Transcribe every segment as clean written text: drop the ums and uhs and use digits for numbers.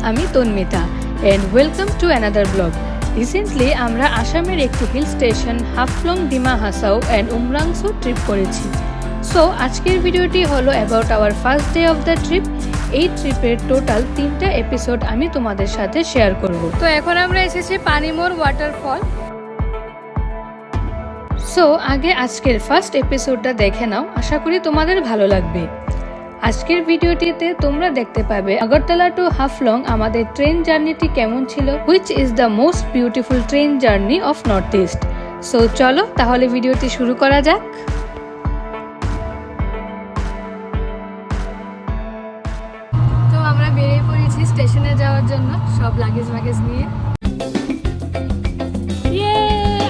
আমি Tanmita and welcome to another vlog. Recently আমরা আসামের একটি hill station Haflong Dima Hasao and Umrangso trip করেছি। সো আজকের ভিডিওটি হলো about our first day of the trip. এই ট্রিপের টোটাল 3টা এপিসোড আমি তোমাদের সাথে শেয়ার করব। তো এখন আমরা এসেছি পানিমোর ওয়াটারফল। সো আগে আজকের ফার্স্ট এপিসোডটা দেখে নাও, আশা করি তোমাদের ভালো লাগবে। আজকের ভিডিওটিতে তোমরা দেখতে পাবে আগরতলা টু হাফলং আমাদের ট্রেন জার্নিটি কেমন ছিল, which is the most beautiful train journey of North East. So চলো তাহলে ভিডিওটি শুরু করা যাক। তো আমরা বেরিয়ে পড়েছি স্টেশনে যাওয়ার জন্য সব লাগেজ নিয়ে।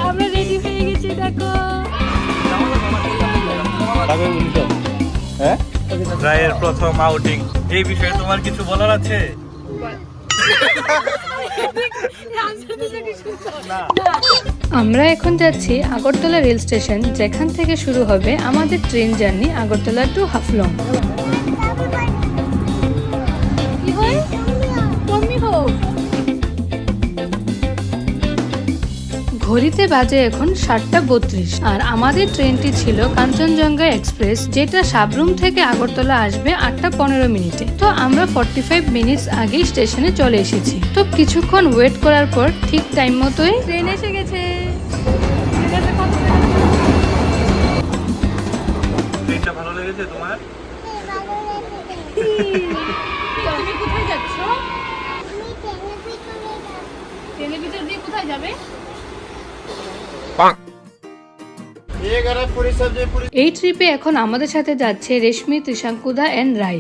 আমরা রেডি হয়ে গেছি, দেখো। রায়ের প্রথম আউটিং, এই বিষয়ে তোমার কিছু বলার আছে? আমরা এখন যাচ্ছি আগরতলা রেল স্টেশন, যেখান থেকে শুরু হবে আমাদের train journey Agartala to Haflong. ঘড়িতে বাজে এখন 7:32 আর আমাদের ট্রেনটি ছিল কাঞ্চনজঙ্ঘা এক্সপ্রেস, যেটা সাবরুম থেকে আগরতলা আসবে 8:15 মিনিটে। তো আমরা 45 মিনিটস আগেই স্টেশনে চলে এসেছি। তো কিছুক্ষণ ওয়েট করার পর ঠিক টাইম মতোই ট্রেন এসে গেছে। ট্রেনটা ভালো লেগেছে তোমার? তুমি কোথায় যাচ্ছ? ট্রেনের ভিতর দিয়ে কোথায় যাবে? এই ট্রিপে এখন আমাদের সাথে যাচ্ছে রেশমি, ত্রিশাঙ্কুদা এন্ড রাই।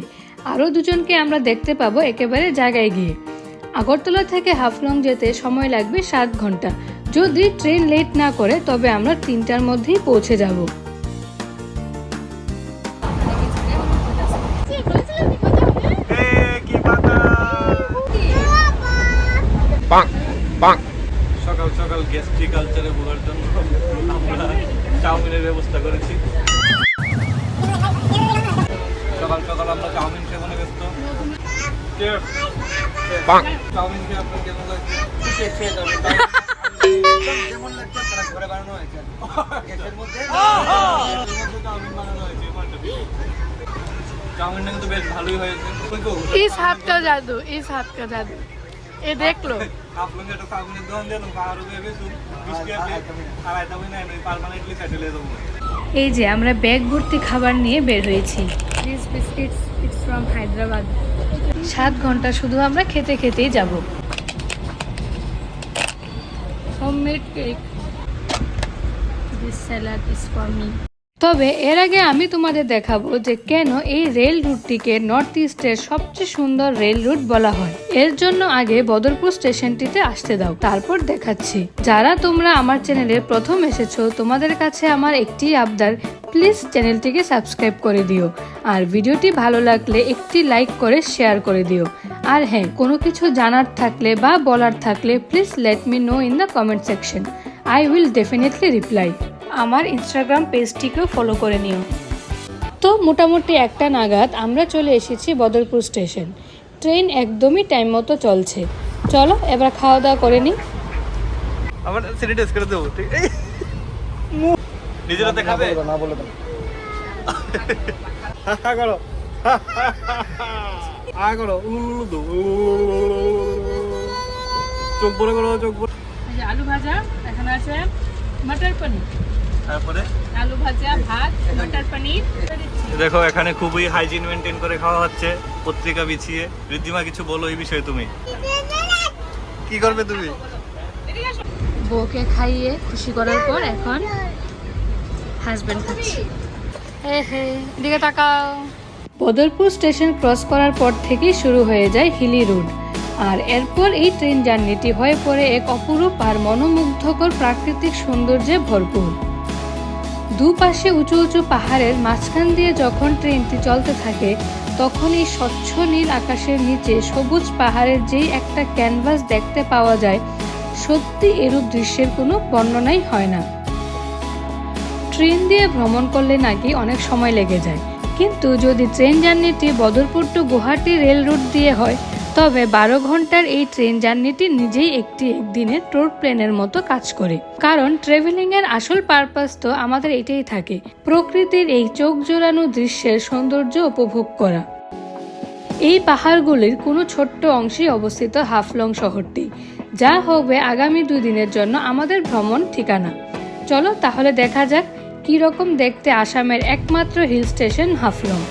আরো দুজনকে আমরা দেখতে পাবো একেবারে জায়গায় গিয়ে। আগরতলা থেকে হাফলং যেতে সময় লাগবে 7 ঘন্টা। যদি ট্রেন লেট না করে তবে আমরা 3টার মধ্যেই পৌঁছে যাব। সকাল সকাল গেস্ট্রি কালচারে বলার জন্য আমরা চাউমিনের ব্যবস্থা করেছি। সকাল সকাল আমরা চাউমিন সেবনে ব্যস্ত। চাউমিন খেয়ে আপনার কেমন লাগছে? কেমন লাগছে? ঘরে বানানো হয়েছে, গ্যাসের মধ্যে চাউমিন বানানো হয়েছে। চাউমিনটা কিন্তু বেশ ভালোই হয়েছে। इस हाथ का जादू, इस हाथ का जादू, ये देख लो। आप लोग এটা চাউমিনের দোকান দিয়ে বাহার হয়ে গেছে 20 টাকা আর এটা মানে পার্মানেন্টলি সেটেল হয়ে যাবো। এই যে আমরা ব্যাগ ভর্তি খাবার নিয়ে বের হয়েছি। This biscuits it's from Hyderabad. 7 ঘন্টা শুধু আমরা খেতেই যাব। Homemade cake, this salad is for me. তবে এর আগে আমি তোমাদের দেখাবো যে কেন এই রেল রুটটিকে নর্থ ইস্টের সবচেয়ে সুন্দর রেল রুট বলা হয়। এর জন্য আগে বদরপুর স্টেশনটিতে আসতে দাও, তারপর দেখাচ্ছি। যারা তোমরা আমার চ্যানেলে প্রথম এসেছো, তোমাদের কাছে আমার একটি আবদার, প্লিজ চ্যানেলটিকে সাবস্ক্রাইব করে দিও। আর ভিডিওটি ভালো লাগলে একটি লাইক করে শেয়ার করে দিও। আর হ্যাঁ, কোনো কিছু জানার থাকলে বা বলার থাকলে please let me no in the comment section. I will definitely reply. আমার ইনস্টাগ্রাম পেজটিকেও ফলো করে নিও। তো মোটামুটি 1টা নাগাদ আমরা চলে এসেছি বদরপুর স্টেশন। ট্রেন একদমই টাইম মতো চলছে। চলো এবার খাওয়া দাওয়া করে নিই। আবার স্যানিটাইজ করে দেবো, ঠিক? নিজের হাতে খাবে না, বলে দাও। হা করো, হা করো, উলুলু দো, চোখ বড় করো, চোখ বড়। এই যে আলু ভাজা, এখানে আছে মটর পনির, তারপরে আলু ভাজা, ভাত, মটর পনির। দেখো এখানে খুবই হাইজিন মেনটেন করে খাওয়া হচ্ছে, পত্রিকা বিছিয়ে। ঋদ্ধিমা কিছু বলো এই বিষয়ে, তুমি কি করবে? তুমি বউকে খাইয়ে খুশি করার পর এখন হাজবেন্ড খাচ্ছে। এদিকে তাকাও। বদরপুর স্টেশন ক্রস করার পর থেকেই শুরু হয়ে যায় হিলি রোড। আর এরপর এই ট্রেন জার্নিটি হয়ে পড়ে এক অপরূপ আর মনোমুগ্ধকর প্রাকৃতিক সৌন্দর্যে ভরপুর। দুপাশে উঁচু উঁচু পাহাড়ের মাঝখান দিয়ে যখন ট্রেনটি চলতে থাকে, তখন এই স্বচ্ছ নীল আকাশের নিচে সবুজ পাহাড়ের যেই একটা ক্যানভাস দেখতে পাওয়া যায়, সত্যি এরূপ দৃশ্যের কোনো বর্ণনাই হয় না। ট্রেন দিয়ে ভ্রমণ করলে নাকি অনেক সময় লেগে যায়, কিন্তু যদি ট্রেন জার্নিটি Badarpur to Guwahati rail route দিয়ে হয় তবে 12 ঘন্টার এই ট্রেন জার্নিটি নিজেই একদিনের ট্যুর প্ল্যানের মতো কাজ করে। কারণ ট্রাভেলিং এর আসল পারপাস তো আমাদের এটাই থাকে, প্রকৃতির এই চোখ জোড়ানো দৃশ্যের সৌন্দর্য উপভোগ করা। এই পাহাড়গুলির কোনো ছোট্ট অংশেই অবস্থিত হাফলং শহরটি, যা হবে আগামী 2 দিনের জন্য আমাদের ভ্রমণ ঠিকানা। চলো তাহলে দেখা যাক কি রকম দেখতে আসামের একমাত্র হিল স্টেশন হাফলং।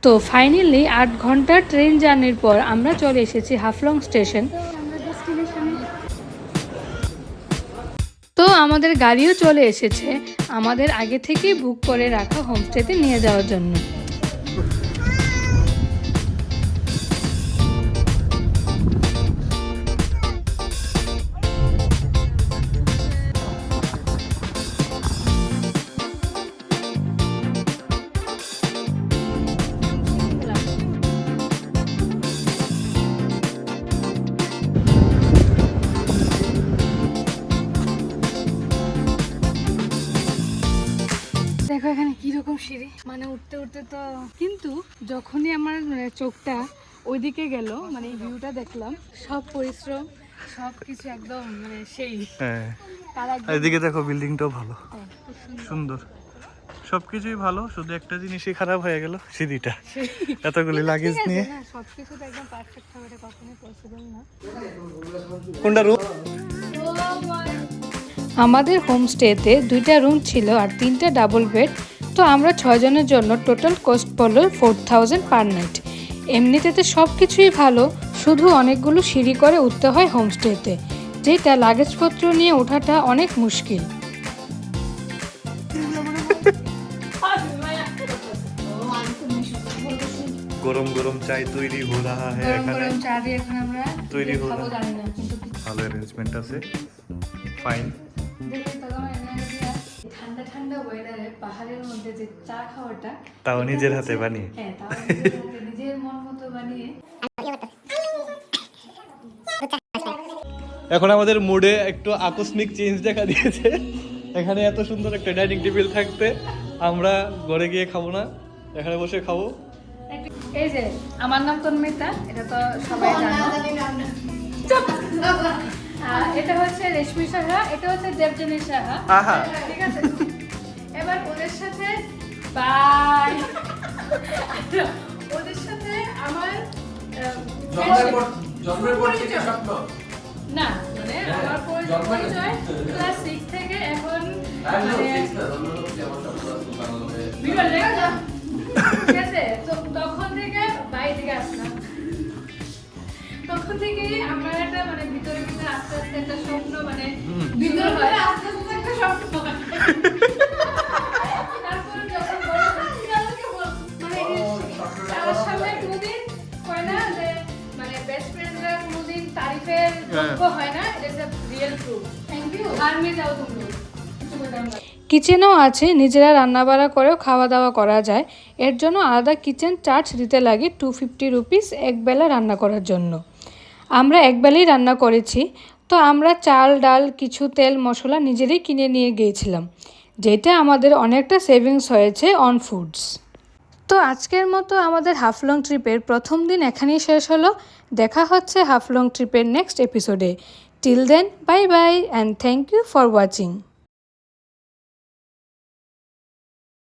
তো ফাইনালি 8 ঘন্টার ট্রেন জার্নির পর আমরা চলে এসেছি হাফলং স্টেশন। তো আমাদের গাড়িও চলে এসেছে আমাদের আগে থেকেই বুক করে রাখা হোমস্টেতে নিয়ে যাওয়ার জন্য। দেখো এখানে কিরকম সিঁড়ি, মানে উঠতে উঠতে তো, কিন্তু যখনই আমার চোখটা ওইদিকে গেল, মানে এই ভিউটা দেখলাম, সব পরিশ্রম সব কিছু একদম মানে সেই। হ্যাঁ, এদিকে দেখো বিল্ডিংটাও ভালো, সুন্দর, সবকিছুই ভালো, শুধু একটা জিনিসই খারাপ হয়ে গেল, সিঁড়িটা। এতগুলি লাগেজ নিয়ে সবকিছু তো একদম পারফেক্ট হবে, এটা কখনোই পসিবল না। কোনটা রুম? আমাদের হোমস্টেতে 2টা রুম ছিল আর 3টা ডাবল বেড। তো আমরা 6 জনের জন্য টোটাল কস্ট পড়লো 4000 পার নাইট। এমনিতে তো সব কিছুই ভালো, শুধু অনেকগুলো সিঁড়ি করে উঠতে হয় হোমস্টেতে, যেটা লাগেজপত্র নিয়ে ওঠাটা অনেক মুশকিল। গরম গরম চাই তৈরি হো রাহা হ্যায়, গরম চা দিয়ে এখন আমরা তৈরি হো খাবো, জানি না কিন্তু ভালো অ্যারেঞ্জমেন্ট আছে, ফাইন। ঠান্ডা ঠান্ডা ওয়েদারে পাহাড়ের মধ্যে যে চা খাওয়াটা, তাও নিজের হাতে বানিয়ে, হ্যাঁ তাও নিজের মন মতো বানিয়ে। এখন আমাদের মুডে একটু আকস্মিক চেঞ্জ দেখা দিয়েছে। এখানে এত সুন্দর একটা ডাইনিং টেবিল থাকতে আমরা ঘরে গিয়ে খাবো না, এখানে বসে খাবো। এই যে আমার নাম তন্মিতা, এটা তো সবাই জানো। এটা হচ্ছে রেশমি সাহা, এটা হচ্ছে দেবজানী সাহা। ঠিক আছে, এবার ওদের সাথে বাই। ওদের সাথে আমার জন্মের পর থেকে স্বপ্ন না, মানে আমার পরিচয় ক্লাস 6 থেকে এখন, ঠিক আছে। তো তখন থেকে বাই থেকে আসলাম, তখন থেকেই আমার একটা মানে ভিতরে ভিতরে আস্তে আস্তে একটা স্বপ্ন, মানে ভিতরে হয় আস্তে আস্তে একটা স্বপ্ন। তারপর যখন মানে তার সামনে কোনোদিন হয় না যে মানে বেস্ট ফ্রেন্ডরা কোনোদিন তারিফের যোগ্য হয় না, it is a real truth. Thank you. আর মে যাও তুমি। কিচেনও আছে, নিজেরা রান্নাবাড়া করেও খাওয়া দাওয়া করা যায়। এর জন্য আলাদা কিচেন চার্জ দিতে লাগে 250 রুপিস একবেলা রান্না করার জন্য। আমরা একবেলাই রান্না করেছি। তো আমরা চাল ডাল কিছু তেল মশলা নিজেরাই কিনে নিয়ে গিয়েছিলাম, যেটা আমাদের অনেকটা সেভিংস হয়েছে অন ফুডস। তো আজকের মতো আমাদের হাফলং ট্রিপের প্রথম দিন এখানেই শেষ হলো। দেখা হচ্ছে হাফলং ট্রিপের নেক্সট এপিসোডে। Till then, bye bye and thank you for watching.